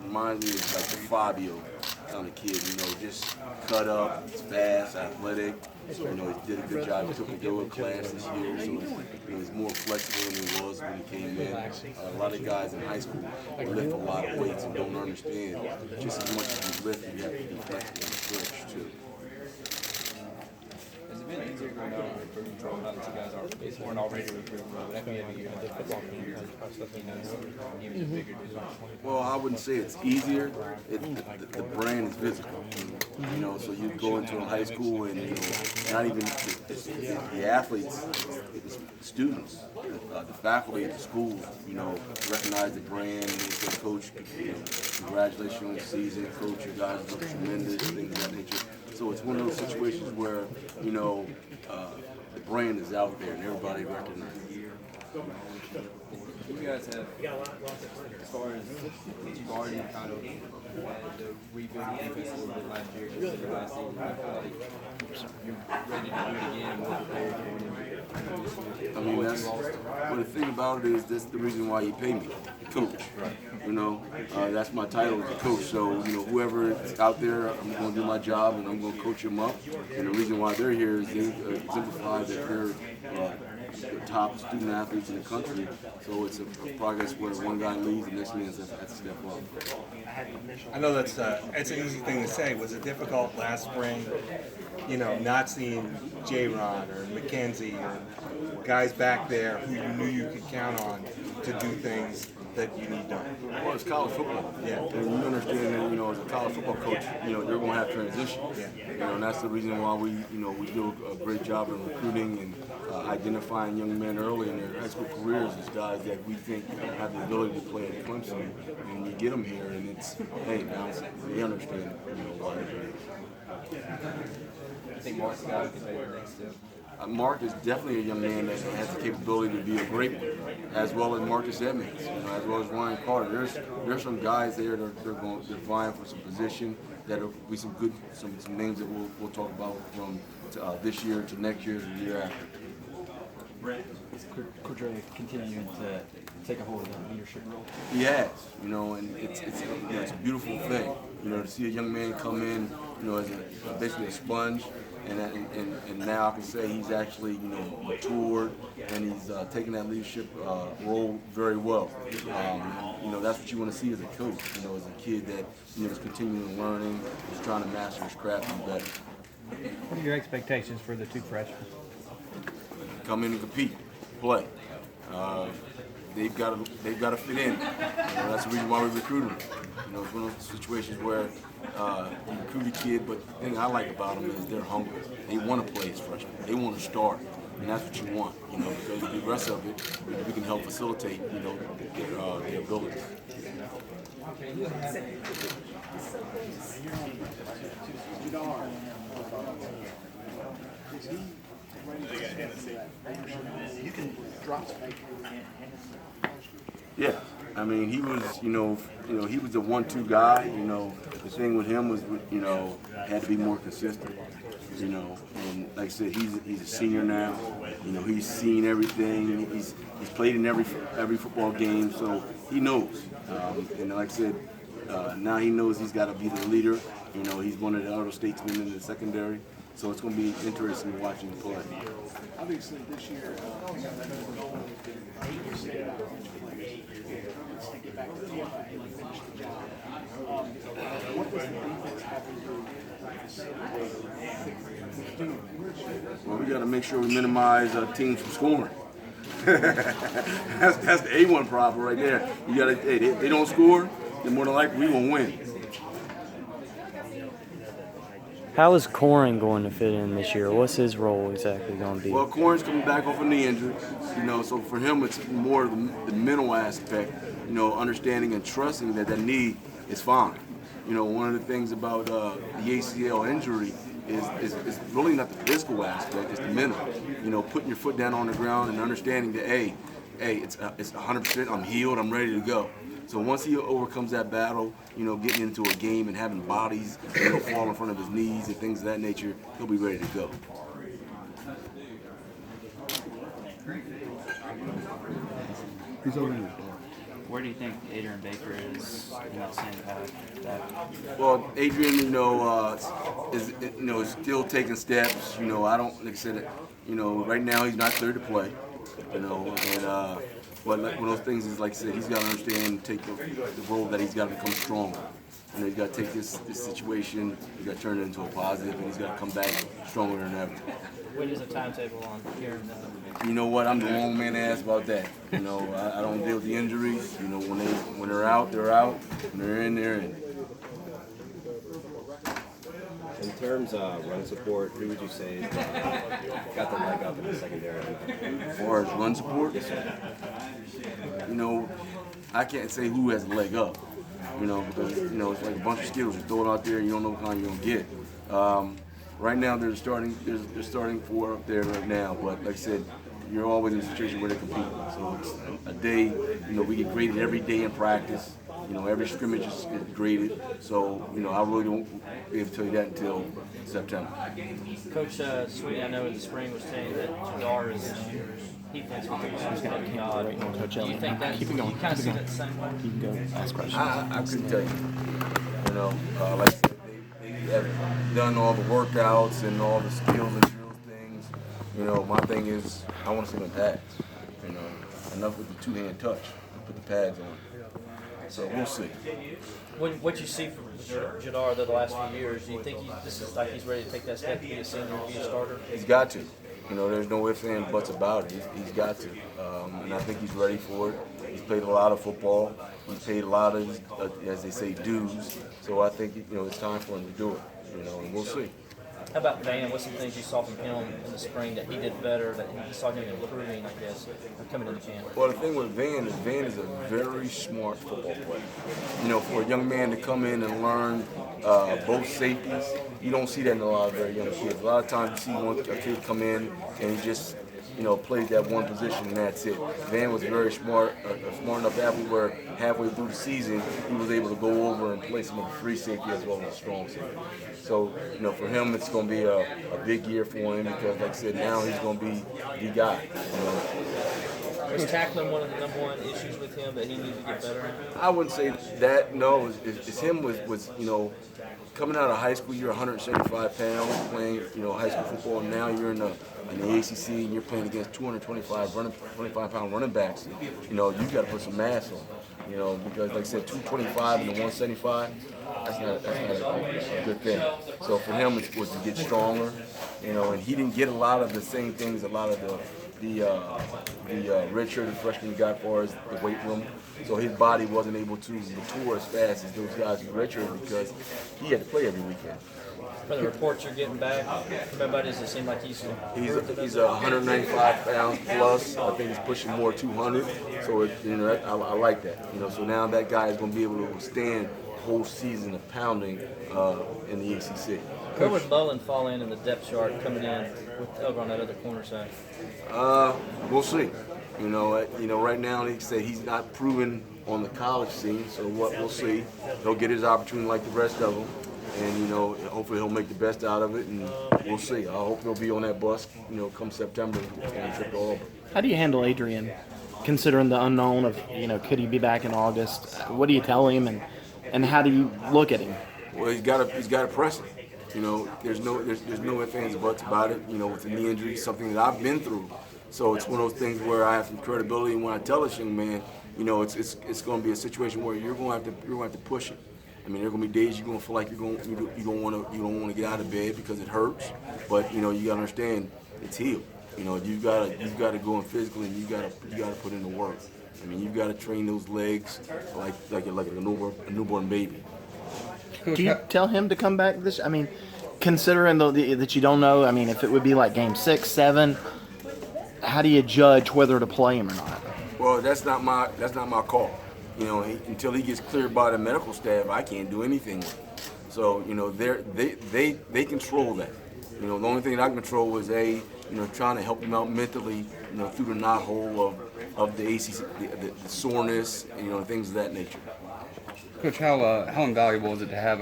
reminds me of like Fabio on the kid. Just cut up, it's fast, athletic. He did a good job. He took a yoga class this year, so he's more flexible than he was when he came in. A lot of guys in high school lift a lot of weights and don't understand just as much as you lift, you have to be flexible and stretch too. Has it been easier going out and recruiting from now that you guys weren't already recruiting, but after you have a year like football career, even bigger division? Well, I wouldn't say it's easier. The brand is physical. So you go into a high school and not even the athletes, the students, the faculty at the school, recognize the brand and they say, Coach, congratulations on the season, Coach, you guys look tremendous, things of that nature. So it's one of those situations where, the brand is out there and everybody recognizes it. You guys have, as far as you've already kind of had the rebuilding defense a little bit last year, just the last season, I feel like you're ready to do it again, more prepared for it. I mean, the thing about it is that's the reason why you pay me, coach. Right. That's my title as a coach. So, whoever is out there, I'm going to do my job and I'm going to coach them up. And the reason why they're here is they exemplify that they're the top student athletes in the country. So it's a progress where one guy leaves and the next man has to step up. I know it's an easy thing to say. Was it difficult last spring, not seeing J-Ron or Mackenzie or guys back there who you knew you could count on to do things that you need done? Well, it's college football. Yeah. And you understand that, as a college football coach, they're going to have transition. Yeah. And that's the reason why we do a great job in recruiting and identifying young men early in their high school careers as guys that we think have the ability to play at Clemson. And you get them here, and it's, hey, now they understand, why they're here. I think Mark's got to take the next step. Mark is definitely a young man that has the capability to be a great one, as well as Marcus Edmonds, as well as Ryan Carter. There's some guys there that they're vying for some position that will be some names that we'll talk about from this year to next year to the year after. Is Coach Ray continuing to take a hold of that leadership role? He has, and it's a beautiful thing, to see a young man come in, as basically a sponge. And now I can say he's actually, matured and he's taking that leadership role very well. That's what you want to see as a coach, as a kid that, is continuing learning, is trying to master his craft and better. What are your expectations for the two freshmen? Come in and compete, play. They've got to fit in. That's the reason why we recruit them. It's one of those situations where you recruit a kid, but the thing I like about them is they're hungry. They want to play as freshmen. They want to start, and that's what you want. Because the rest of it, we can help facilitate, their abilities. You can drop spike. Yeah, I mean, he was, he was the 1-2 guy. The thing with him was, had to be more consistent. And like I said, he's a senior now. He's seen everything. He's played in every football game, so he knows. And like I said, now he knows he's got to be the leader. He's one of the other statesmen in the secondary. So it's going to be interesting watching him play. Obviously, this year, get back to the and finish the job. What does the defense have to do? Well, we got to make sure we minimize teams from scoring. that's the A1 problem right there. You got to, they don't score, then more than likely we won't win. How is Corin going to fit in this year? What's his role exactly going to be? Well, Corin's coming back off a knee injury, so for him it's more the mental aspect, understanding and trusting that knee is fine. One of the things about the ACL injury is really not the physical aspect, it's the mental. Putting your foot down on the ground and understanding that, hey, it's 100%, I'm healed, I'm ready to go. So once he overcomes that battle, getting into a game and having bodies, fall in front of his knees and things of that nature, he'll be ready to go. He's over in the dark. Where do you think Adrian Baker is in that same path? Well, Adrian, is still taking steps. I don't, like I said, right now he's not clear to play. But one of those things is, like I said, he's got to understand and take the role that he's got to become stronger. He's got to take this situation, he's got to turn it into a positive, and he's got to come back stronger than ever. When is the timetable on hearing that? You know what? I'm the wrong man to ask about that. I don't deal with the injuries. When they're out, they're out. When they're in, they're in. In terms of run support, who would you say got the leg up in the secondary? As far as run support, Yes, sir. I can't say who has a leg up. Because it's like a bunch of Skittles. You throw it out there, and you don't know what kind you're gonna get. Right now, there's starting four up there right now, but like I said, you're always in a situation where they're competing. So it's a day, we get graded every day in practice. Every scrimmage is graded. So, I really don't be able to tell you that until September. Coach Sweet, I know in the spring was saying that Jadar is he thinks he's going to be odd. Coach Do you think that Keep it going. you kind of see that the same way? You can go ask questions. I couldn't tell you. Like I said, they have done all the workouts and all the skills and drills things. My thing is I want to see them pads. Enough with the two-hand touch. Put the pads on. So we'll see. What you see from Jadar the last few years, do you think this is like he's ready to take that step to be a senior, be a starter? He's got to. There's no ifs, ands, and buts about it. He's got to. And I think he's ready for it. He's played a lot of football. He's paid a lot of his, as they say, dues. So I think, it's time for him to do it. And we'll see. How about Van? What's some things you saw from him in the spring that he did better, that you saw him improving, I guess, coming into camp? Well, the thing with Van is a very smart football player. For a young man to come in and learn both safeties, you don't see that in a lot of very young kids. A lot of times you see a kid come in and he just, plays that one position and that's it. Van was very smart, smart enough athlete where halfway through the season he was able to go over and play some of the free safety as well as strong safety. So, for him it's going to be a big year for him because, like I said, now he's going to be the guy. Was tackling one of the number one issues with him that he needed to get better at? I wouldn't say that. No, it's him was coming out of high school. You're 175 pounds playing high school football. Now you're in the ACC and you're playing against 25-pound running backs. You got to put some mass on. Because like I said, 225 and the 175. That's not a good thing. So for him, it was to get stronger. And he didn't get a lot of the same things. A lot of the redshirted freshman got as far as the weight room. So his body wasn't able to mature as fast as those guys who redshirted because he had to play every weekend. For the reports you're getting back from everybody, does it seem like he's 195 pounds plus. I think he's pushing more 200. So I like that. So now that guy is going to be able to withstand a whole season of pounding in the ACC. Where would Mullen fall in the depth chart coming in over on that other corner side? We'll see. Right now they say he's not proven on the college scene, so we'll see. He'll get his opportunity like the rest of them, and hopefully he'll make the best out of it, and we'll see. I hope he'll be on that bus, come September on the trip to Auburn. How do you handle Adrian, considering the unknown of could he be back in August? What do you tell him, and how do you look at him? Well, he's got to press it. There's no ifs, ands, and buts about it. With the knee injury, something that I've been through. So it's one of those things where I have some credibility, and when I tell this young man, it's going to be a situation where you're going to have to push it. I mean, there are going to be days you're going to feel like you don't want to get out of bed because it hurts, but you got to understand it's healed. You've got to go in physically, and you got to put in the work. I mean, you've got to train those legs like a newborn baby. Do you tell him to come back this? I mean, considering that you don't know, I mean, if it would be like game 6, 7, how do you judge whether to play him or not? Well, that's not my call. Until he gets cleared by the medical staff, I can't do anything with him. So they control that. The only thing that I can control is trying to help him out mentally, through the knothole of the ACC, the soreness, and things of that nature. Coach, how invaluable is it to have a